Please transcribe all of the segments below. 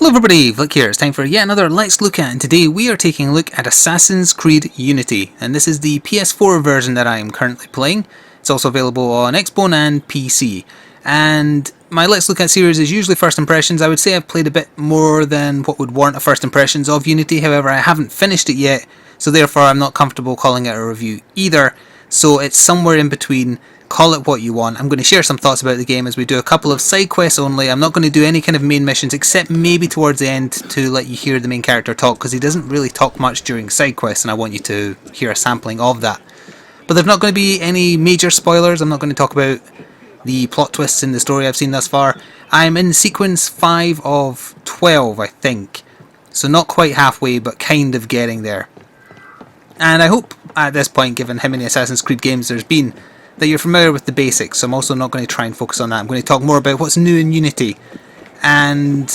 Hello everybody, Flik here. It's time for yet another Let's Look At, and today we are taking a look at Assassin's Creed Unity, and this is the PS4 version that I am currently playing. It's also available on Xbox and PC, and my Let's Look At series is usually first impressions. I would say I've played a bit more than what would warrant a first impressions of Unity, however I haven't finished it yet, so therefore I'm not comfortable calling it a review either, so it's somewhere in between. Call it what you want. I'm going to share some thoughts about the game as we do a couple of side quests only. I'm not going to do any kind of main missions except maybe towards the end to let you hear the main character talk, because he doesn't really talk much during side quests and I want you to hear a sampling of that. But there's not going to be any major spoilers. I'm not going to talk about the plot twists in the story I've seen thus far. I'm in sequence 5 of 12, I think. So not quite halfway, but kind of getting there. And I hope at this point, given how many Assassin's Creed games there's been, that you're familiar with the basics, so I'm also not going to try and focus on that. I'm going to talk more about what's new in Unity. And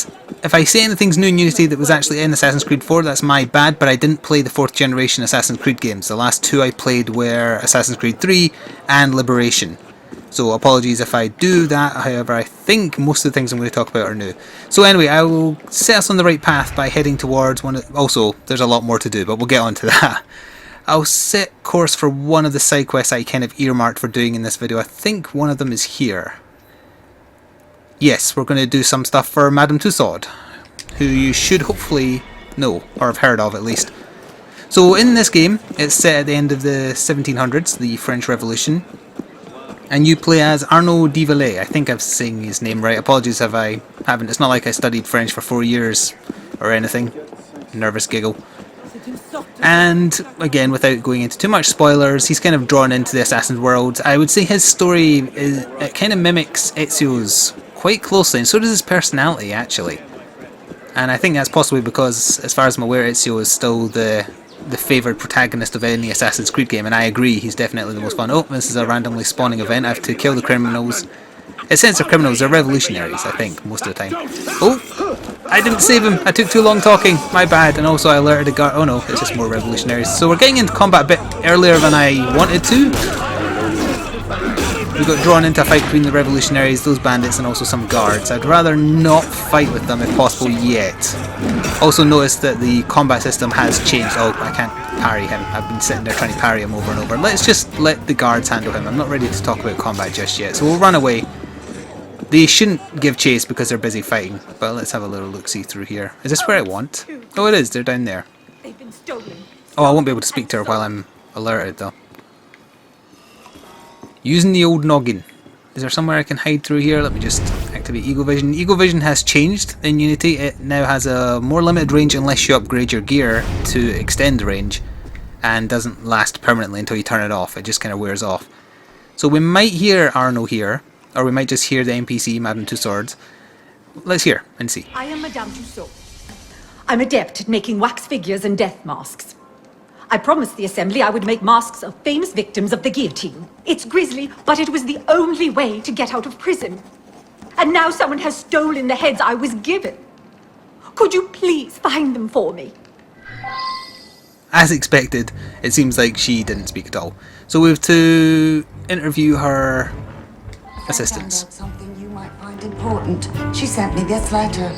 if I say anything's new in Unity that was actually in Assassin's Creed 4, that's my bad, but I didn't play the 4th generation Assassin's Creed games. The last two I played were Assassin's Creed 3 and Liberation. So apologies if I do that, however I think most of the things I'm going to talk about are new. So anyway, I will set us on the right path by heading towards one of... Also, there's a lot more to do, but we'll get on to that. I'll set course for one of the side quests I kind of earmarked for doing in this video. I think one of them is here. Yes, we're going to do some stuff for Madame Tussaud, who you should hopefully know, or have heard of at least. So in this game, it's set at the end of the 1700s, the French Revolution, and you play as Arnaud de Villiers. I think I'm saying his name right. Apologies if I haven't. It's not like I studied French for 4 years or anything. Nervous giggle. And again, without going into too much spoilers, he's kind of drawn into the Assassin's world. I would say his story it kind of mimics Ezio's quite closely, and so does his personality actually. And I think that's possibly because, as far as I'm aware, Ezio is still the favoured protagonist of any Assassin's Creed game, and I agree, he's definitely the most fun. Oh, this is a randomly spawning event. I have to kill the criminals. It says they're criminals, they're revolutionaries, I think, most of the time. Oh! I didn't save him. I took too long talking. My bad. And also I alerted the guard. Oh no, it's just more revolutionaries. So we're getting into combat a bit earlier than I wanted to. We got drawn into a fight between the revolutionaries, those bandits, and also some guards. I'd rather not fight with them if possible yet. Also noticed that the combat system has changed. Oh, I can't parry him. I've been sitting there trying to parry him over and over. Let's just let the guards handle him. I'm not ready to talk about combat just yet. So we'll run away. They shouldn't give chase because they're busy fighting, but let's have a little look-see through here. Is this where I want? Oh, it is. They're down there. Oh, I won't be able to speak to her while I'm alerted, though. Using the old noggin. Is there somewhere I can hide through here? Let me just activate Eagle Vision. Eagle Vision has changed in Unity. It now has a more limited range unless you upgrade your gear to extend the range, and doesn't last permanently until you turn it off. It just kind of wears off. So we might hear Arnaud here. Or we might just hear the NPC, Madame Tussaud. Let's hear and see. I am Madame Tussaud. I'm adept at making wax figures and death masks. I promised the Assembly I would make masks of famous victims of the guillotine. It's grisly, but it was the only way to get out of prison. And now someone has stolen the heads I was given. Could you please find them for me? As expected, it seems like she didn't speak at all. So we have to interview her assistants. I found out something you might find important. She sent me this letter.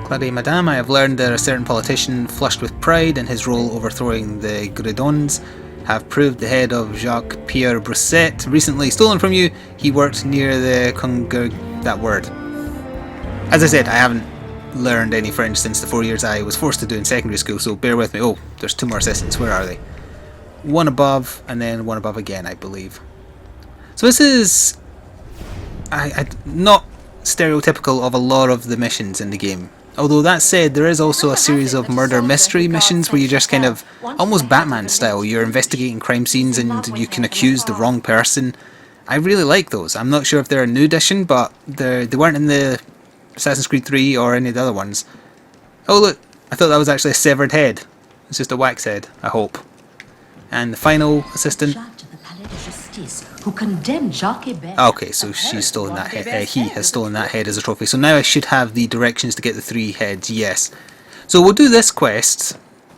Claudie, Madame, I have learned that a certain politician flushed with pride in his role overthrowing the Gredons have proved the head of Jacques-Pierre Brosset recently stolen from you. He worked near the that word. As I said, I haven't learned any French since the 4 years I was forced to do in secondary school, so bear with me. Oh, there's 2 more assistants. Where are they? One above, and then one above again, I believe. So this is not stereotypical of a lot of the missions in the game. Although that said, there is also a series of murder mystery missions where you just kind of, almost Batman style, you're investigating crime scenes and you can accuse the wrong person. I really like those. I'm not sure if they're a new addition, but they weren't in the Assassin's Creed 3 or any of the other ones. Oh look, I thought that was actually a severed head. It's just a wax head, I hope. And the final assistant. Okay, so she's stolen that head. He has stolen that head as a trophy. So now I should have the directions to get the 3 heads. Yes. So we'll do this quest,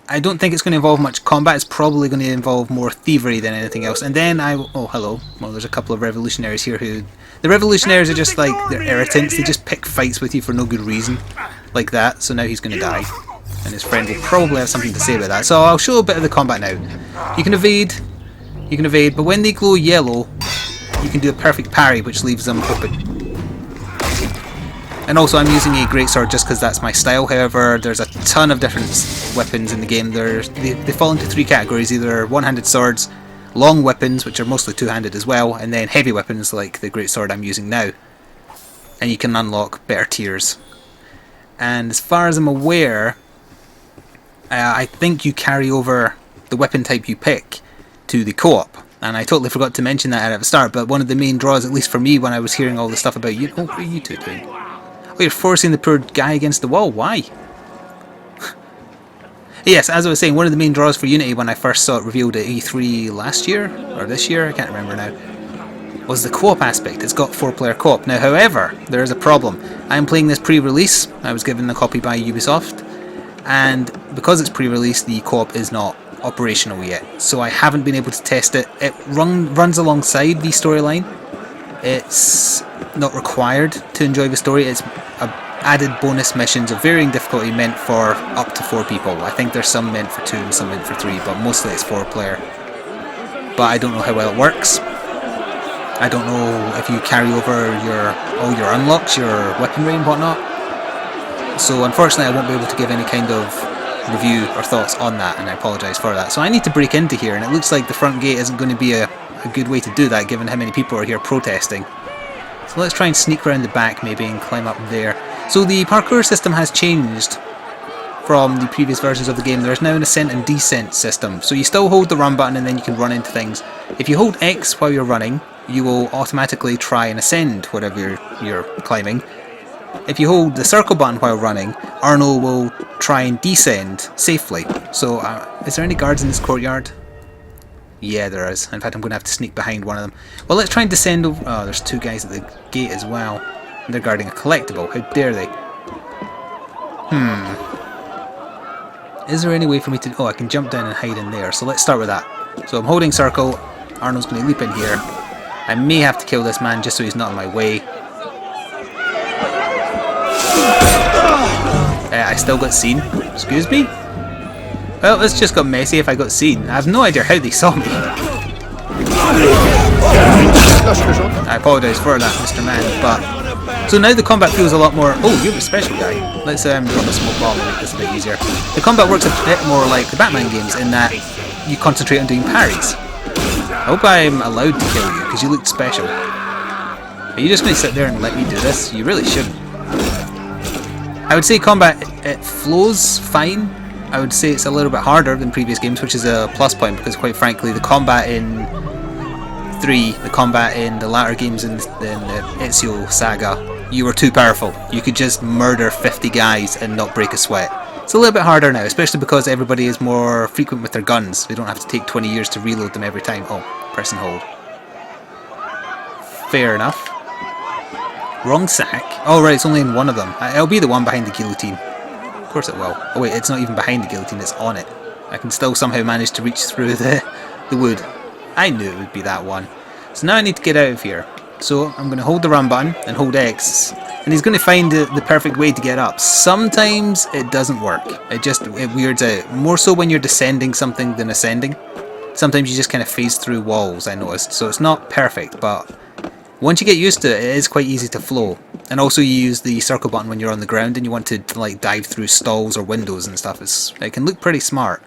I don't think it's going to involve much combat. It's probably going to involve more thievery than anything else. And then oh, hello. Well, there's a couple of revolutionaries here who... The revolutionaries are just like, they're irritants. They just pick fights with you for no good reason. Like that. So now he's going to die. And his friend will probably have something to say about that. So I'll show a bit of the combat now. You can evade. You can evade. But when they glow yellow, you can do a perfect parry, which leaves them open. And also I'm using a greatsword just because that's my style. However, there's a ton of different weapons in the game. They fall into three categories: either one-handed swords, long weapons, which are mostly two-handed as well, and then heavy weapons like the greatsword I'm using now. And you can unlock better tiers. And as far as I'm aware, I think you carry over the weapon type you pick to the co-op. And I totally forgot to mention that at the start, but one of the main draws, at least for me, when I was hearing all the stuff about you... Oh, what are you two doing? Oh, you're forcing the poor guy against the wall. Why? Yes, as I was saying, one of the main draws for Unity when I first saw it revealed at E3 last year, or this year, I can't remember now, was the co-op aspect. It's got 4-player co-op. Now, however, there is a problem. I'm playing this pre-release. I was given a copy by Ubisoft, and because it's pre-release, the co-op is not operational yet. So I haven't been able to test it. It runs alongside the storyline. It's not required to enjoy the story. It's added bonus missions of varying difficulty meant for up to 4 people. I think there's some meant for 2 and some meant for 3, but mostly it's 4-player. But I don't know how well it works. I don't know if you carry over all your unlocks, your weaponry and whatnot. So unfortunately I won't be able to give any kind of review or thoughts on that, and I apologise for that. So I need to break into here, and it looks like the front gate isn't going to be a good way to do that given how many people are here protesting. So let's try and sneak around the back maybe and climb up there. So the parkour system has changed from the previous versions of the game. There's now an ascent and descent system. So you still hold the run button and then you can run into things. If you hold X while you're running, you will automatically try and ascend whatever you're climbing. If you hold the circle button while running, Arno will try and descend safely. So is there any guards in this courtyard? Yeah, there is. In fact, I'm going to have to sneak behind one of them. Well, let's try and descend over... Oh, there's 2 guys at the gate as well. And they're guarding a collectible. How dare they? Is there any way for me to... Oh, I can jump down and hide in there. So let's start with that. So I'm holding circle. Arnold's going to leap in here. I may have to kill this man just so he's not in my way. I still got seen. Excuse me? Well, this just got messy if I got seen. I have no idea how they saw me. I apologise for that, Mr. Man, but... So now the combat feels a lot more... Oh, you're a special guy. Let's drop a smoke bomb and make this a bit easier. The combat works a bit more like the Batman games in that you concentrate on doing parries. I hope I'm allowed to kill you, because you look special. Are you just going to sit there and let me do this? You really shouldn't. I would say combat, it flows fine. I would say it's a little bit harder than previous games, which is a plus point, because quite frankly the combat in 3, the combat in the latter games in the Ezio saga, you were too powerful. You could just murder 50 guys and not break a sweat. It's a little bit harder now, especially because everybody is more frequent with their guns. They don't have to take 20 years to reload them every time. Oh, press and hold. Fair enough. Wrong sack. Oh right, it's only in one of them. It'll be the one behind the guillotine. Of course it will. Oh wait, it's not even behind the guillotine, it's on it. I can still somehow manage to reach through the wood. I knew it would be that one. So now I need to get out of here. So I'm going to hold the run button and hold X. And he's going to find the perfect way to get up. Sometimes it doesn't work. It weirds out. More so when you're descending something than ascending. Sometimes you just kind of phase through walls, I noticed. So it's not perfect, but once you get used to it, it is quite easy to flow. And also you use the circle button when you're on the ground and you want to like dive through stalls or windows and stuff. It can look pretty smart.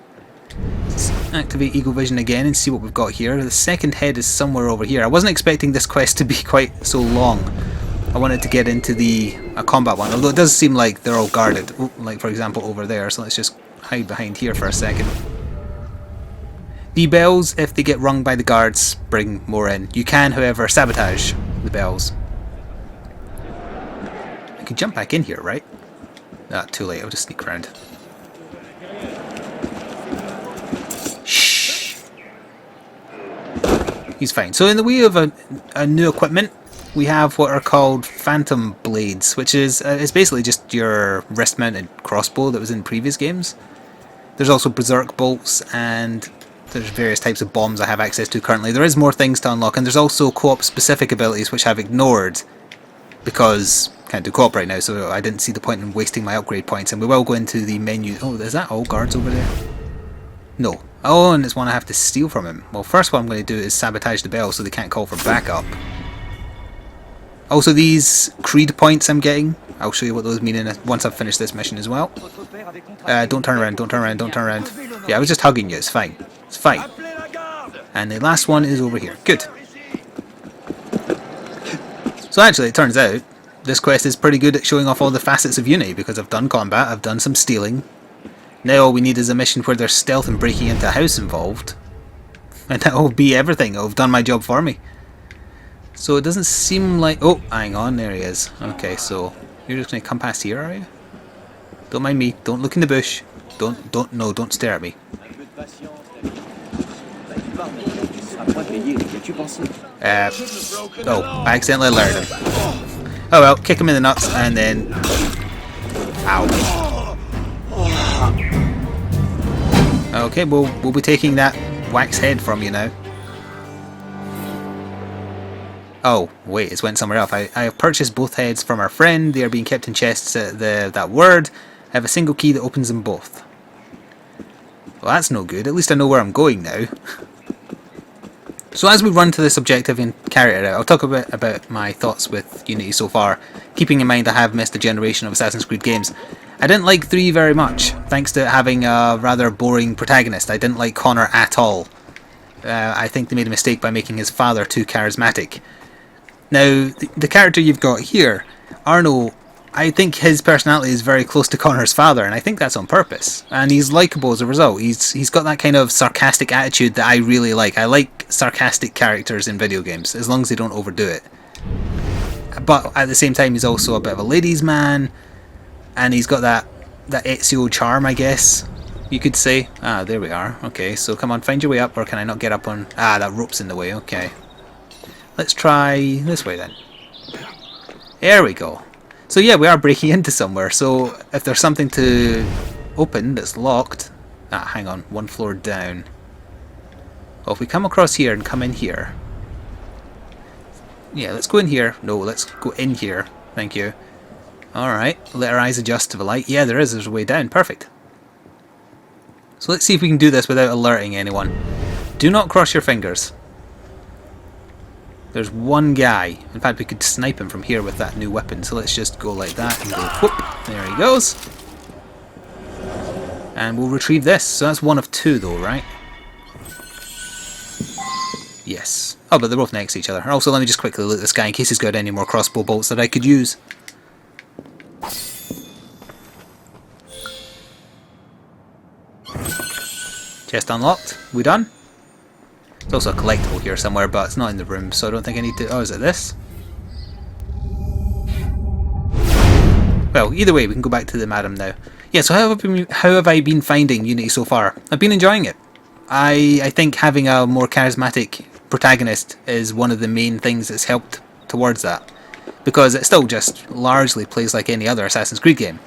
Let's activate Eagle Vision again and see what we've got here. The second head is somewhere over here. I wasn't expecting this quest to be quite so long. I wanted to get into a combat one, although it does seem like they're all guarded. Like for example over there, so let's just hide behind here for a second. The bells, if they get rung by the guards, bring more in. You can, however, sabotage the bells. I can jump back in here, right? Ah, too late, I'll just sneak around. Shh. He's fine. So in the way of a new equipment, we have what are called phantom blades, which is it's basically just your wrist-mounted crossbow that was in previous games. There's also berserk bolts, and there's various types of bombs I have access to currently. There is more things to unlock, and there's also co-op specific abilities which I've ignored because I can't do co-op right now, so I didn't see the point in wasting my upgrade points. And we will go into the menu. Oh, is that all guards over there? No. Oh, and it's one I have to steal from him. Well, first what I'm going to do is sabotage the bell so they can't call for backup. Also, these creed points I'm getting, I'll show you what those mean once I've finished this mission as well. Don't turn around, don't turn around, don't turn around. Yeah, I was just hugging you, it's fine. It's fine. And the last one is over here. Good. So actually, it turns out, this quest is pretty good at showing off all the facets of Unity, because I've done combat, I've done some stealing. Now all we need is a mission where there's stealth and breaking into a house involved. And that'll be everything, it'll have done my job for me. So it doesn't seem like... Oh, hang on, there he is. Okay, so you're just going to come past here, are you? Don't mind me, don't look in the bush. Don't stare at me. Oh, I accidentally alerted him. Oh well, kick him in the nuts and then... Ow. Okay, we'll be taking that wax head from you now. Oh, wait, it's went somewhere else. I have purchased both heads from our friend. They are being kept in chests at that word. I have a single key that opens them both. Well, that's no good. At least I know where I'm going now. So as we run to this objective and carry it out, I'll talk a bit about my thoughts with Unity so far, keeping in mind I have missed a generation of Assassin's Creed games. I didn't like 3 very much, thanks to having a rather boring protagonist. I didn't like Connor at all. I think they made a mistake by making his father too charismatic. Now, the character you've got here, Arno, I think his personality is very close to Connor's father, and I think that's on purpose. And he's likeable as a result. He's got that kind of sarcastic attitude that I really like. I like sarcastic characters in video games, as long as they don't overdo it. But at the same time, he's also a bit of a ladies' man, and he's got that Ezio charm, I guess, you could say. Ah, there we are. Okay, so come on, find your way up, or can I not get up on... Ah, that rope's in the way, okay. Let's try this way then. There we go. So yeah, we are breaking into somewhere, so if there's something to open that's locked... Ah, hang on, 1 floor down. Well, if we come across here and come in here... Yeah, let's go in here. No, let's go in here. Thank you. Alright, let our eyes adjust to the light. Yeah, there's a way down. Perfect. So let's see if we can do this without alerting anyone. Do not cross your fingers. There's one guy. In fact, we could snipe him from here with that new weapon. So let's just go like that and go whoop. There he goes. And we'll retrieve this. So that's 1 of 2 though, right? Yes. Oh, but they're both next to each other. Also, let me just quickly loot this guy in case he's got any more crossbow bolts that I could use. Chest unlocked. We done? There's also a collectible here somewhere, but it's not in the room, so I don't think I need to... Oh, is it this? Well, either way, we can go back to the madam now. Yeah, so how have I been finding Unity so far? I've been enjoying it. I think having a more charismatic protagonist is one of the main things that's helped towards that. Because it still just largely plays like any other Assassin's Creed game.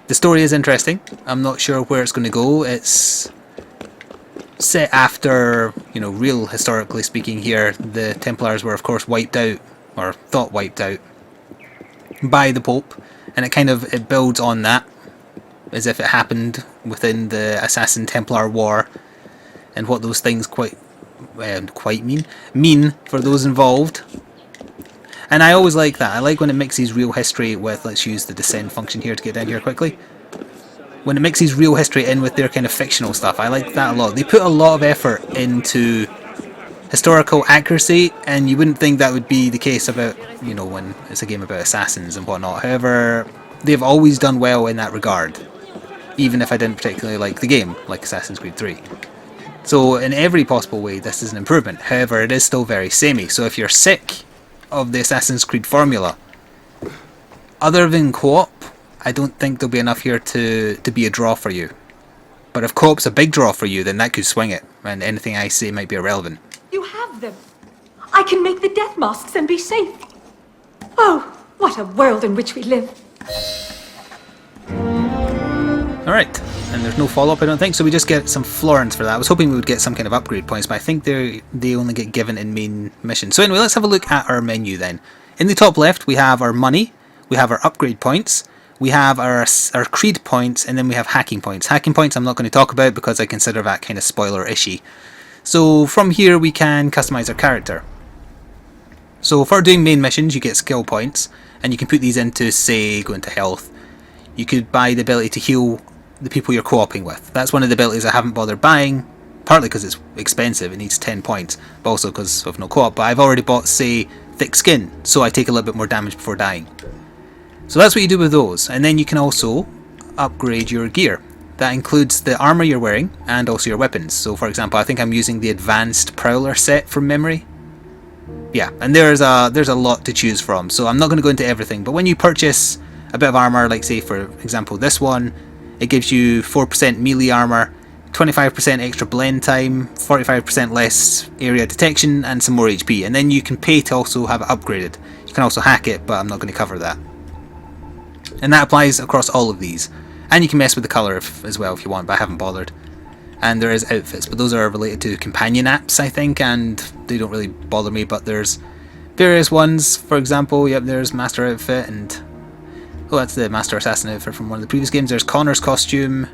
The story is interesting. I'm not sure where it's going to go. It's set after, you know, real historically speaking here, the Templars were of course wiped out, or thought wiped out, by the Pope, and it builds on that, as if it happened within the Assassin Templar War, and what those things mean for those involved. And I always like that. I like when it mixes real history with, let's use the descend function here to get down here quickly. When it mixes real history in with their kind of fictional stuff, I like that a lot. They put a lot of effort into historical accuracy, and you wouldn't think that would be the case about, you know, when it's a game about assassins and whatnot. However, they've always done well in that regard, even if I didn't particularly like the game, like Assassin's Creed 3. So in every possible way, this is an improvement. However, it is still very samey, so if you're sick of the Assassin's Creed formula, other than co-op, I don't think there'll be enough here to be a draw for you. But if co-op's a big draw for you, then that could swing it, and anything I say might be irrelevant. You have them. I can make the death masks and be safe. Oh, what a world in which we live. Alright, and there's no follow-up I don't think, so we just get some florins for that. I was hoping we would get some kind of upgrade points, but I think they only get given in main missions. So anyway, let's have a look at our menu then. In the top left we have our money, we have our upgrade points, we have our creed points, and then we have hacking points. Hacking points I'm not going to talk about because I consider that kind of spoiler-ishy. So from here we can customize our character. So for doing main missions you get skill points, and you can put these into, say, go into health. You could buy the ability to heal the people you're co-oping with. That's one of the abilities I haven't bothered buying, partly because it's expensive, it needs 10 points, but also because of no co-op. But I've already bought, say, thick skin, so I take a little bit more damage before dying. So that's what you do with those, and then you can also upgrade your gear. That includes the armor you're wearing and also your weapons. So for example, I think I'm using the advanced prowler set from memory. Yeah, and there's a lot to choose from, so I'm not going to go into everything, but when you purchase a bit of armor, like say for example this one, it gives you 4% melee armor, 25% extra blend time, 45% less area detection, and some more HP, and then you can pay to also have it upgraded. You can also hack it, but I'm not going to cover that. And that applies across all of these. And you can mess with the colour as well if you want, but I haven't bothered. And there is outfits, but those are related to companion apps, I think, and they don't really bother me, but there's various ones. For example, yep, there's Master Outfit, and oh, that's the Master Assassin outfit from one of the previous games. There's Connor's costume,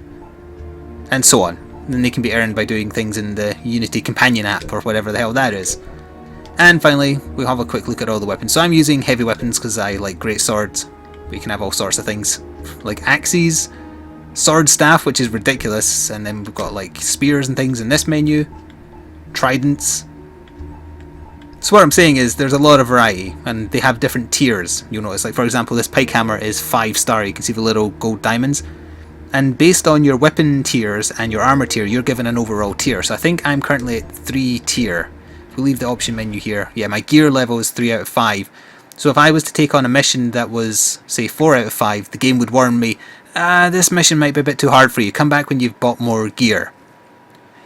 and so on. And then they can be earned by doing things in the Unity companion app, or whatever the hell that is. And finally, we'll have a quick look at all the weapons. So I'm using heavy weapons because I like great swords. But you can have all sorts of things, like axes, sword staff, which is ridiculous, and then we've got like spears and things in this menu, tridents. So what I'm saying is there's a lot of variety, and they have different tiers. You'll notice, like for example, this pike hammer is 5-star. You can see the little gold diamonds, and based on your weapon tiers and your armor tier, you're given an overall tier. So I think I'm currently at 3 tier. If we leave the option menu here, yeah, my gear level is 3 out of 5. So if I was to take on a mission that was, say, 4 out of 5, the game would warn me, this mission might be a bit too hard for you, come back when you've bought more gear.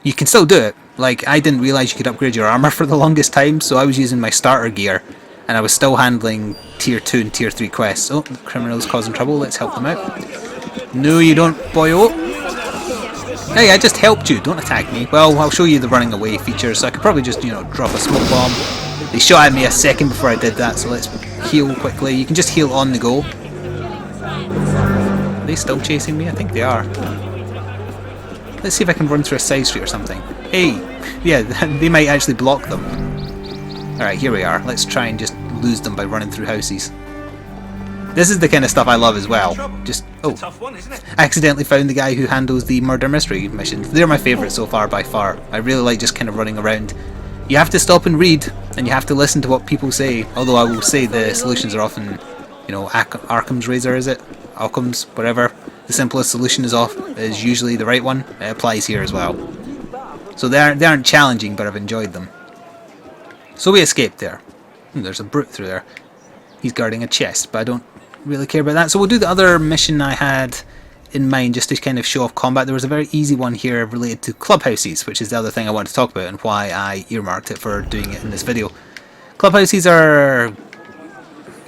You can still do it. Like, I didn't realise you could upgrade your armour for the longest time, so I was using my starter gear, and I was still handling tier 2 and tier 3 quests. Oh, the criminal's causing trouble, let's help them out. No you don't, boyo. Hey, I just helped you, don't attack me. Well, I'll show you the running away feature, so I could probably just, drop a smoke bomb. They shot at me a second before I did that, so let's heal quickly. You can just heal on the go. Are they still chasing me? I think they are. Let's see if I can run through a side street or something. Hey! Yeah, they might actually block them. Alright, here we are. Let's try and just lose them by running through houses. This is the kind of stuff I love as well. Just, oh, I accidentally found the guy who handles the murder mystery missions. They're my favourite so far by far. I really like just kind of running around. You have to stop and read, and you have to listen to what people say, although I will say the solutions are often, Arkham's Razor, is it? Occam's, whatever. The simplest solution is usually the right one. It applies here as well. So they aren't challenging, but I've enjoyed them. So we escaped there. There's a brute through there. He's guarding a chest, but I don't really care about that. So we'll do the other mission I had in mind just to kind of show off combat. There was a very easy one here related to clubhouses, which is the other thing I wanted to talk about and why I earmarked it for doing it in this video. Clubhouses are,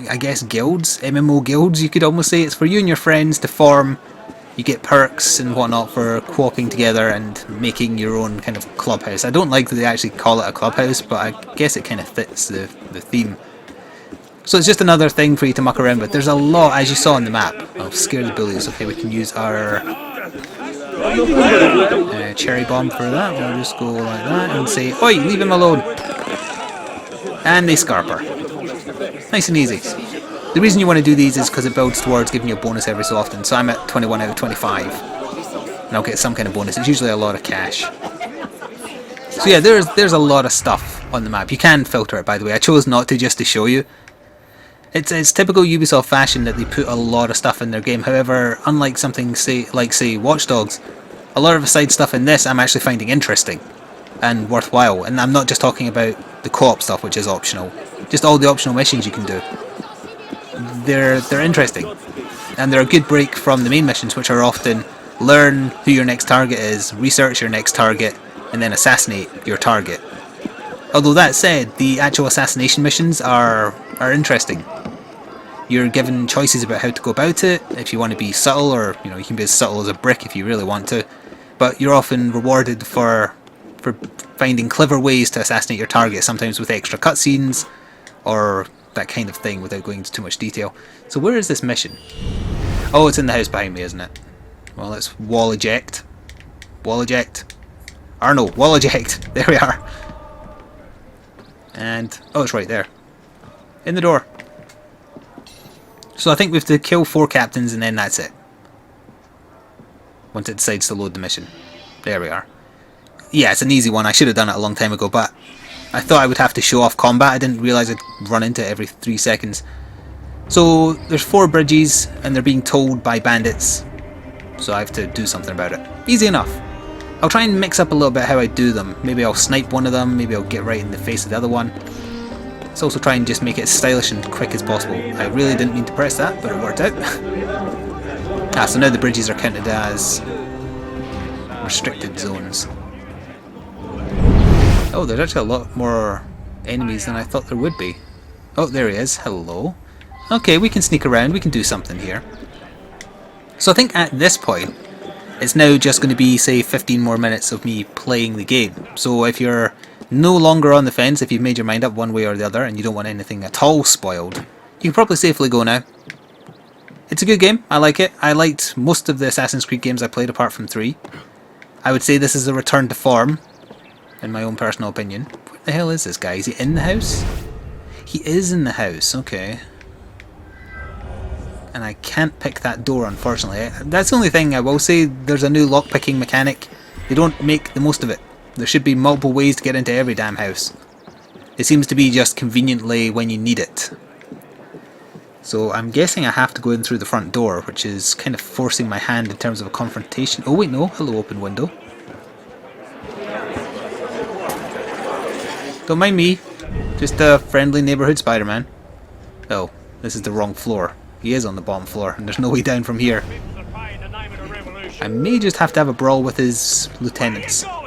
I guess, guilds, MMO guilds you could almost say. It's for you and your friends to form. You get perks and whatnot for co-oping together and making your own kind of clubhouse. I don't like that they actually call it a clubhouse, but I guess it kind of fits the theme. So it's just another thing for you to muck around with. There's a lot, as you saw on the map. Oh, scare the bullies. Okay, we can use our cherry bomb for that. We'll just go like that and say, oi, leave him alone. And they scarper. Nice and easy. The reason you want to do these is because it builds towards giving you a bonus every so often. So I'm at 21 out of 25. And I'll get some kind of bonus. It's usually a lot of cash. So yeah, there's a lot of stuff on the map. You can filter it, by the way. I chose not to just to show you. It's typical Ubisoft fashion that they put a lot of stuff in their game. However, unlike something like Watch Dogs, a lot of the side stuff in this I'm actually finding interesting and worthwhile. And I'm not just talking about the co-op stuff, which is optional. Just all the optional missions you can do. They're interesting, and they're a good break from the main missions, which are often learn who your next target is, research your next target, and then assassinate your target. Although that said, the actual assassination missions are interesting. You're given choices about how to go about it, if you want to be subtle, or you can be as subtle as a brick if you really want to. But you're often rewarded for finding clever ways to assassinate your target, sometimes with extra cutscenes, or that kind of thing, without going into too much detail. So where is this mission? Oh, it's in the house behind me, isn't it? Well, let's wall eject. Wall eject. Or no, wall eject. There we are. And, oh, it's right there. In the door. So I think we have to kill 4 captains and then that's it. Once it decides to load the mission. There we are. Yeah, it's an easy one. I should have done it a long time ago, but I thought I would have to show off combat. I didn't realise I'd run into it every 3 seconds. So there's 4 bridges and they're being towed by bandits. So I have to do something about it. Easy enough. I'll try and mix up a little bit how I do them. Maybe I'll snipe one of them, maybe I'll get right in the face of the other one. Let's also try and just make it as stylish and quick as possible. I really didn't mean to press that, but it worked out. So now the bridges are counted as restricted zones. Oh, there's actually a lot more enemies than I thought there would be. Oh, there he is. Hello. Okay, we can sneak around, we can do something here. So I think at this point, it's now just going to be, say, 15 more minutes of me playing the game. So if you're no longer on the fence, if you've made your mind up one way or the other, and you don't want anything at all spoiled, you can probably safely go now. It's a good game, I like it. I liked most of the Assassin's Creed games I played apart from 3. I would say this is a return to form, in my own personal opinion. Where the hell is this guy? Is he in the house? He is in the house, okay. And I can't pick that door, unfortunately. That's the only thing I will say. There's a new lockpicking mechanic. They don't make the most of it. There should be multiple ways to get into every damn house. It seems to be just conveniently when you need it. So I'm guessing I have to go in through the front door, which is kind of forcing my hand in terms of a confrontation. Oh wait, no. Hello, open window. Don't mind me. Just a friendly neighbourhood Spider-Man. Oh, this is the wrong floor. He is on the bottom floor, and there's no way down from here. I may just have to have a brawl with his lieutenants. Don't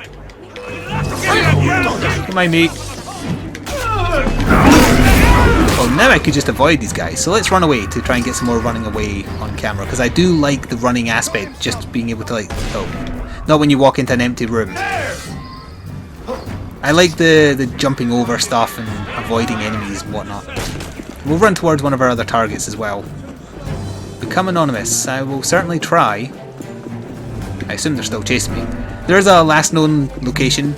mind me. Well, now I could just avoid these guys, so let's run away to try and get some more running away on camera, because I do like the running aspect, just being able to, like, oh, not when you walk into an empty room. I like the jumping over stuff and avoiding enemies and whatnot. We'll run towards one of our other targets as well. Become anonymous. I will certainly try. I assume they're still chasing me. There's a last known location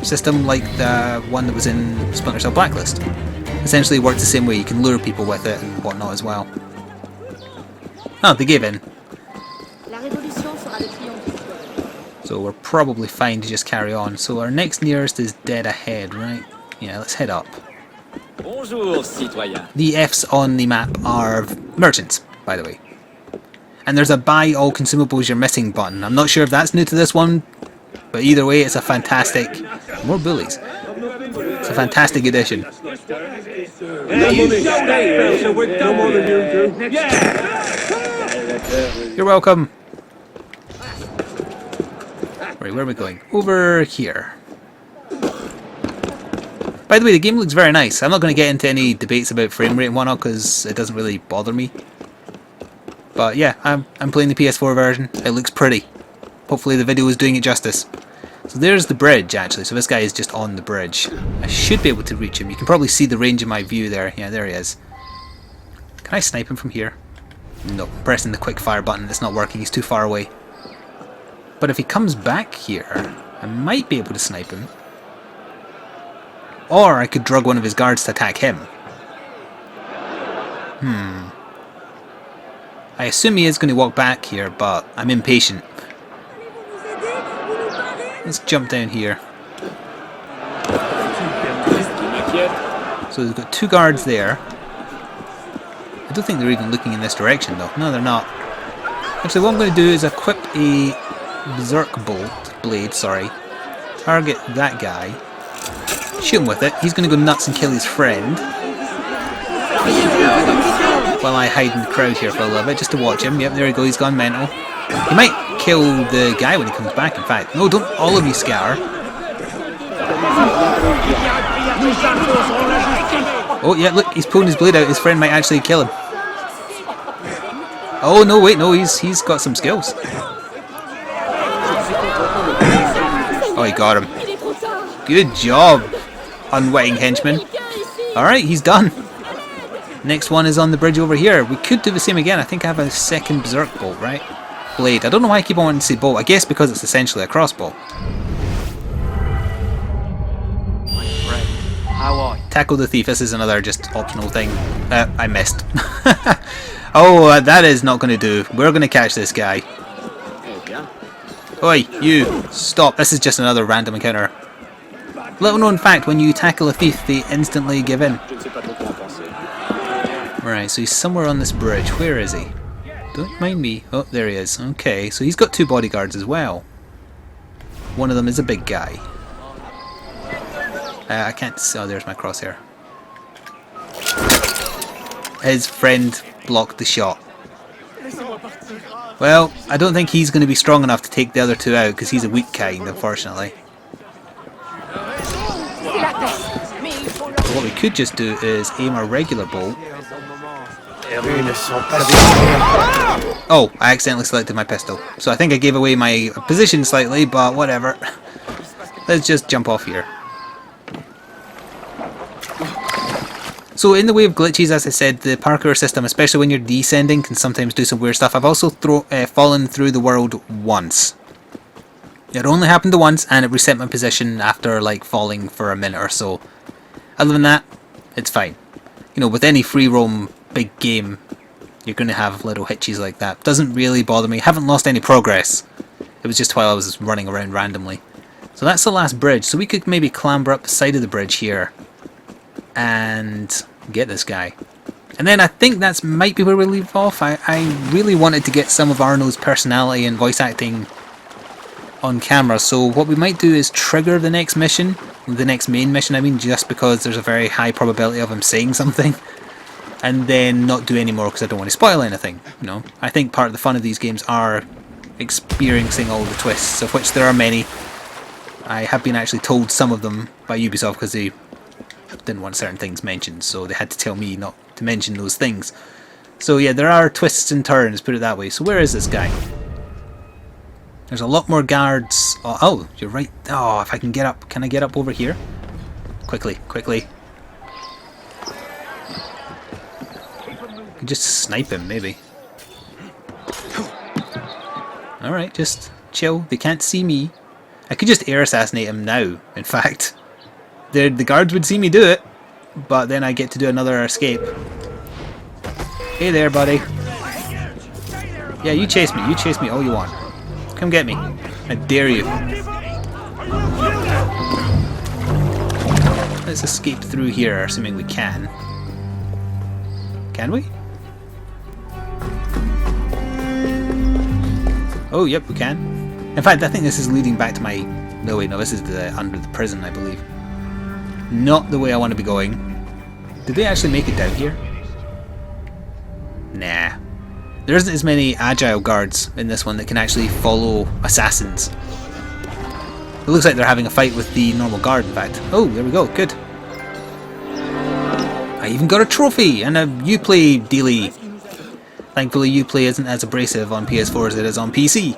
system like the one that was in Splinter Cell Blacklist. Essentially it works the same way. You can lure people with it and whatnot as well. Oh, they gave in. So we're probably fine to just carry on. So our next nearest is dead ahead, right? Yeah, let's head up. Bonjour, citoyen. The Fs on the map are merchants, by the way. And there's a buy all consumables you're missing button. I'm not sure if that's new to this one, but either way it's a fantastic... More bullies. It's a fantastic addition. You're welcome. Right, where are we going? Over here. By the way, the game looks very nice. I'm not going to get into any debates about frame rate and whatnot because it doesn't really bother me. But yeah, I'm playing the PS4 version. It looks pretty. Hopefully the video is doing it justice. So there's the bridge actually. So this guy is just on the bridge. I should be able to reach him. You can probably see the range of my view there. Yeah, there he is. Can I snipe him from here? No, I'm pressing the quick fire button. It's not working. He's too far away. But if he comes back here, I might be able to snipe him. Or I could drug one of his guards to attack him. I assume he is going to walk back here, but I'm impatient. Let's jump down here. So we've got 2 guards there. I don't think they're even looking in this direction though. No, they're not. Actually, what I'm going to do is equip a Berserk blade, target that guy, shoot him with it. He's going to go nuts and kill his friend, while I hide in the crowd here for a little bit just to watch him. Yep, there we go, he's gone mental. He might kill the guy when he comes back, in fact. No, don't all of you scatter. Oh yeah, look, he's pulling his blade out. His friend might actually kill him. Oh no, wait, no, he's got some skills. Oh, he got him. Good job, unwitting henchman. Alright, he's done. Next one is on the bridge over here. We could do the same again. I think I have a second berserk bolt, right? Blade. I don't know why I keep on wanting to say bolt. I guess because it's essentially a crossbow. How are you? Tackle the thief. This is another just optional thing. I missed. Oh, that is not going to do. We're going to catch this guy. Oi, you! Stop. This is just another random encounter. Little known fact, when you tackle a thief, they instantly give in. Right, so he's somewhere on this bridge. Where is he? Don't mind me. Oh, there he is. Okay, so he's got two bodyguards as well. One of them is a big guy. I can't... Oh, there's my crosshair. His friend blocked the shot. Well, I don't think he's going to be strong enough to take the other two out because he's a weak kind, unfortunately. But what we could just do is aim a regular bolt. Oh, I accidentally selected my pistol. So I think I gave away my position slightly, but whatever. Let's just jump off here. So in the way of glitches, as I said, the parkour system, especially when you're descending, can sometimes do some weird stuff. I've also fallen through the world once. It only happened once, and it reset my position after like falling for a minute or so. Other than that, it's fine. You know, with any free roam big game, you're going to have little hitches like that. Doesn't really bother me. Haven't lost any progress. It was just while I was running around randomly. So that's the last bridge. So we could maybe clamber up the side of the bridge here and get this guy. And then I think that's might be where we leave off. I really wanted to get some of Arno's personality and voice acting on camera, so what we might do is trigger the next mission, the next main mission I mean, just because there's a very high probability of him saying something, and then not do any more because I don't want to spoil anything, you know. I think part of the fun of these games are experiencing all the twists, of which there are many. I have been actually told some of them by Ubisoft because they didn't want certain things mentioned, so they had to tell me not to mention those things. So yeah, there are twists and turns, put it that way. So where is this guy? There's a lot more guards. Oh, you're right. Oh, if I can get up. Can I get up over here? Quickly, quickly. I can just snipe him, maybe. Alright, just chill. They can't see me. I could just air assassinate him now, in fact. The guards would see me do it, but then I get to do another escape. Hey there, buddy. Yeah, you chase me. You chase me all you want. Come get me. I dare you. Let's escape through here, assuming we can. Can we? Oh, yep, we can. In fact, I think this is leading back to my... No, wait, no, this is the under the prison, I believe. Not the way I want to be going. Did they actually make it down here? Nah. There isn't as many agile guards in this one that can actually follow assassins. It looks like they're having a fight with the normal guard, in fact. Oh, there we go, good. I even got a trophy and a Uplay dealie. Thankfully Uplay isn't as abrasive on PS4 as it is on PC.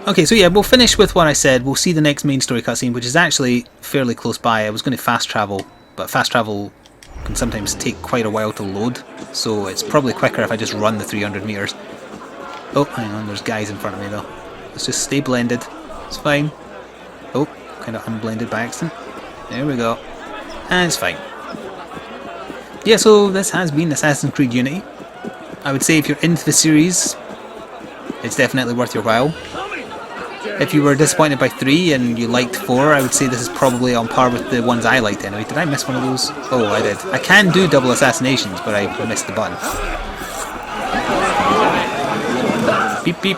Okay, so yeah, we'll finish with what I said. We'll see the next main story cutscene, which is actually fairly close by. I was going to fast travel, but fast travel can sometimes take quite a while to load, so it's probably quicker if I just run the 300 meters. Oh, hang on, there's guys in front of me though. Let's just stay blended. It's fine. Oh, kind of unblended by accident. There we go. And it's fine. Yeah, so this has been Assassin's Creed Unity. I would say if you're into the series, it's definitely worth your while. If you were disappointed by 3 and you liked 4, I would say this is probably on par with the ones I liked anyway. Did I miss one of those? Oh, I did. I can do double assassinations, but I missed the button. Beep beep.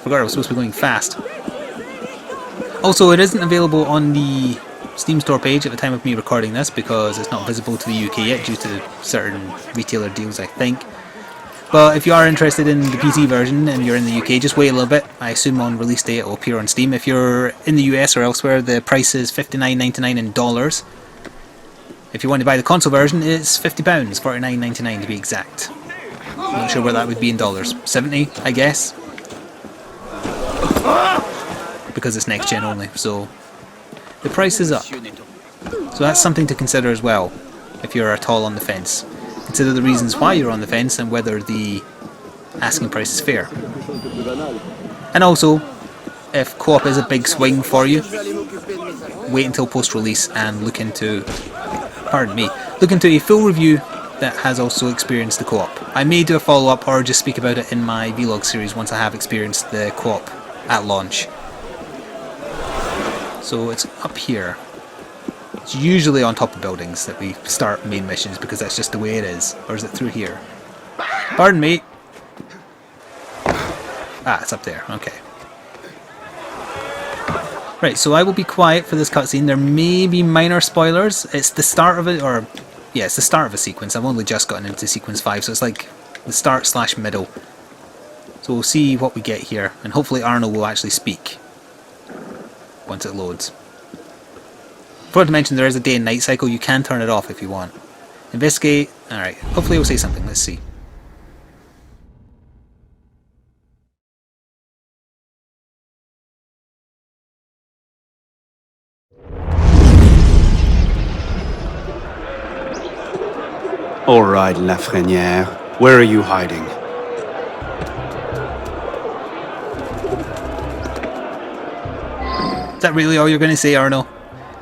Forgot I was supposed to be going fast. Also, it isn't available on the Steam store page at the time of me recording this because it's not visible to the UK yet due to certain retailer deals, I think. But if you are interested in the PC version and you're in the UK, just wait a little bit. I assume on release day it will appear on Steam. If you're in the US or elsewhere, the price is $59.99 in dollars. If you want to buy the console version, it's £50, £49.99 to be exact. I'm not sure where that would be in dollars. 70, I guess. Because it's next gen only, so the price is up. So that's something to consider as well, if you're at all on the fence. Consider the reasons why you're on the fence and whether the asking price is fair. And also, if co-op is a big swing for you, wait until post-release and look into a full review that has also experienced the co-op. I may do a follow-up or just speak about it in my vlog series once I have experienced the co-op at launch. So it's up here. It's usually on top of buildings that we start main missions because that's just the way it is. Or is it through here? Pardon me. Ah, it's up there. Okay. Right, so I will be quiet for this cutscene. There may be minor spoilers. It's the start of it, or yeah, it's the start of a sequence. I've only just gotten into sequence 5, so it's like the start / middle. So we'll see what we get here, and hopefully Arno will actually speak once it loads. Forgot to mention there is a day and night cycle. You can turn it off if you want. Investigate. Alright, hopefully it will say something. Let's see. All right, Lafreniere. Where are you hiding? Is that really all you're going to say, Arno?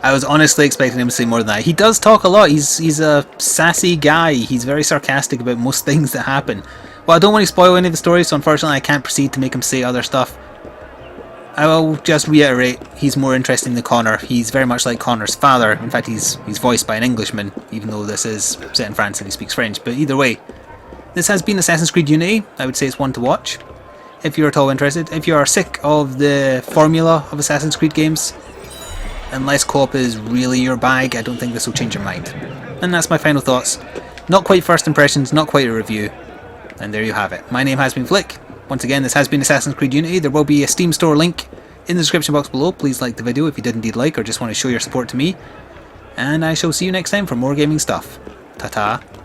I was honestly expecting him to say more than that. He does talk a lot. He's a sassy guy. He's very sarcastic about most things that happen. Well, I don't want to spoil any of the story, so unfortunately I can't proceed to make him say other stuff. I will just reiterate, he's more interesting than Connor. He's very much like Connor's father. In fact, he's voiced by an Englishman, even though this is set in France and he speaks French. But either way, this has been Assassin's Creed Unity. I would say it's one to watch, if you're at all interested. If you are sick of the formula of Assassin's Creed games, unless co-op is really your bag, I don't think this will change your mind. And that's my final thoughts. Not quite first impressions, not quite a review. And there you have it. My name has been Flik. Once again, this has been Assassin's Creed Unity. There will be a Steam store link in the description box below. Please like the video if you did indeed like or just want to show your support to me. And I shall see you next time for more gaming stuff. Ta-ta.